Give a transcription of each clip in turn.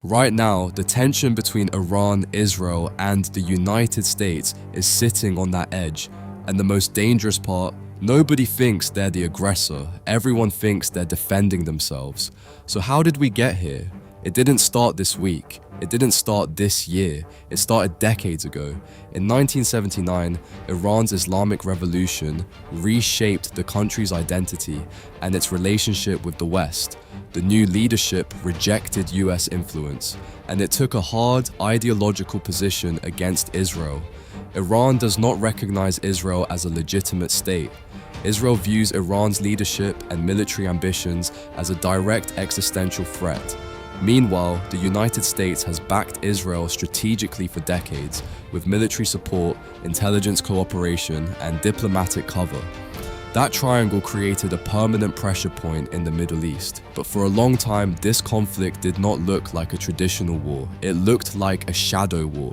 Right now, the tension between Iran, Israel, and the United States is sitting on that edge. And the most dangerous part, nobody thinks they're the aggressor. Everyone thinks they're defending themselves. So how did we get here? It didn't start this week. It didn't start this year. It started decades ago. In 1979, Iran's Islamic Revolution reshaped the country's identity and its relationship with the West. The new leadership rejected US influence, and it took a hard ideological position against Israel. Iran does not recognize Israel as a legitimate state. Israel views Iran's leadership and military ambitions as a direct existential threat. Meanwhile, the United States has backed Israel strategically for decades, with military support, intelligence cooperation, and diplomatic cover. That triangle created a permanent pressure point in the Middle East. But for a long time, this conflict did not look like a traditional war. It looked like a shadow war.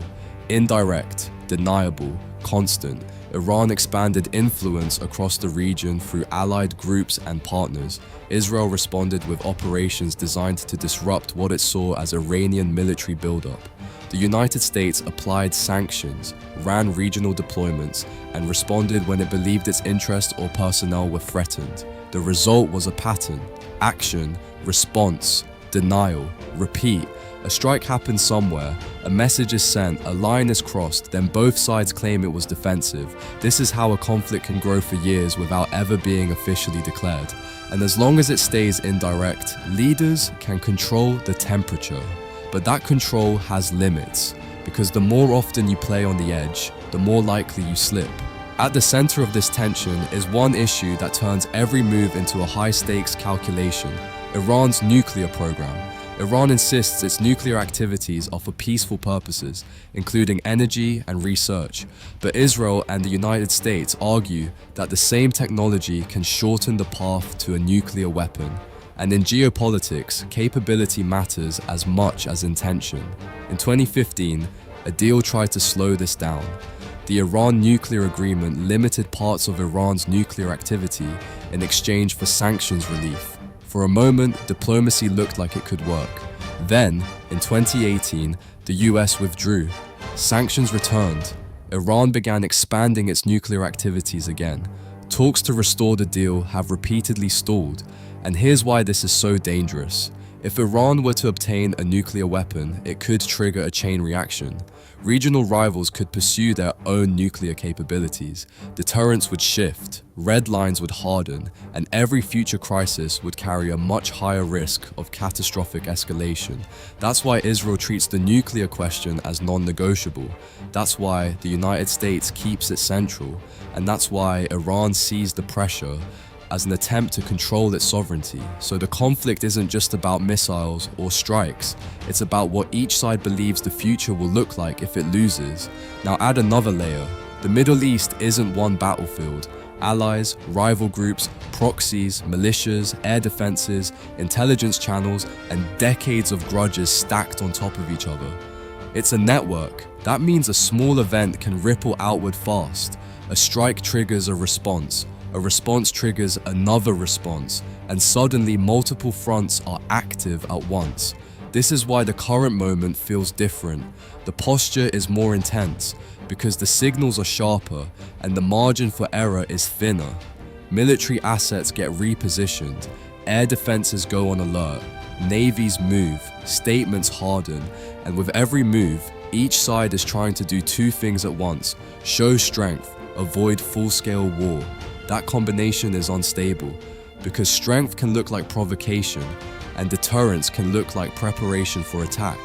Indirect, deniable, constant. Iran expanded influence across the region through allied groups and partners. Israel responded with operations designed to disrupt what it saw as Iranian military buildup. The United States applied sanctions, ran regional deployments, and responded when it believed its interests or personnel were threatened. The result was a pattern: action, response, denial, repeat. A strike happens somewhere, a message is sent, a line is crossed, then both sides claim it was defensive. This is how a conflict can grow for years without ever being officially declared. And as long as it stays indirect, leaders can control the temperature. But that control has limits, because the more often you play on the edge, the more likely you slip. At the center of this tension is one issue that turns every move into a high-stakes calculation: Iran's nuclear program. Iran insists its nuclear activities are for peaceful purposes, including energy and research. But Israel and the United States argue that the same technology can shorten the path to a nuclear weapon. And in geopolitics, capability matters as much as intention. In 2015, a deal tried to slow this down. The Iran nuclear agreement limited parts of Iran's nuclear activity in exchange for sanctions relief. For a moment, diplomacy looked like it could work. Then, in 2018, the US withdrew. Sanctions returned. Iran began expanding its nuclear activities again. Talks to restore the deal have repeatedly stalled. And here's why this is so dangerous. If Iran were to obtain a nuclear weapon, it could trigger a chain reaction. Regional rivals could pursue their own nuclear capabilities. Deterrence would shift, red lines would harden, and every future crisis would carry a much higher risk of catastrophic escalation. That's why Israel treats the nuclear question as non-negotiable. That's why the United States keeps it central. And that's why Iran sees the pressure as an attempt to control its sovereignty. So the conflict isn't just about missiles or strikes, it's about what each side believes the future will look like if it loses. Now add another layer. The Middle East isn't one battlefield. Allies, rival groups, proxies, militias, air defenses, intelligence channels, and decades of grudges stacked on top of each other. It's a network. That means a small event can ripple outward fast. A strike triggers a response triggers another response, and suddenly multiple fronts are active at once. This is why the current moment feels different. The posture is more intense, because the signals are sharper and the margin for error is thinner. Military assets get repositioned, air defenses go on alert, navies move, statements harden, and with every move, each side is trying to do two things at once: show strength, avoid full-scale war. That combination is unstable, because strength can look like provocation, and deterrence can look like preparation for attack.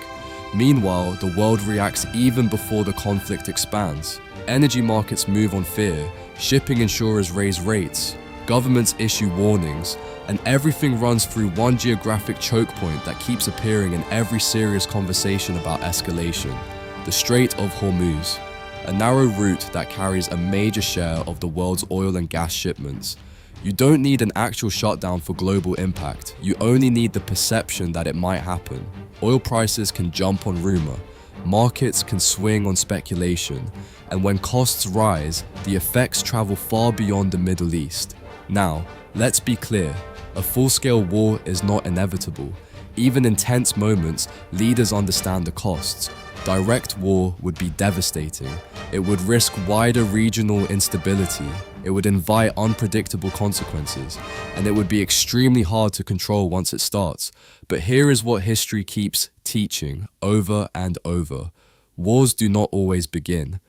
Meanwhile, the world reacts even before the conflict expands. Energy markets move on fear, shipping insurers raise rates, governments issue warnings, and everything runs through one geographic choke point that keeps appearing in every serious conversation about escalation: the Strait of Hormuz. A narrow route that carries a major share of the world's oil and gas shipments. You don't need an actual shutdown for global impact, you only need the perception that it might happen. Oil prices can jump on rumor, markets can swing on speculation, and when costs rise, the effects travel far beyond the Middle East. Now, let's be clear, a full-scale war is not inevitable. Even in tense moments, leaders understand the costs. Direct war would be devastating. It would risk wider regional instability. It would invite unpredictable consequences, and it would be extremely hard to control once it starts. But here is what history keeps teaching over and over. Wars do not always begin.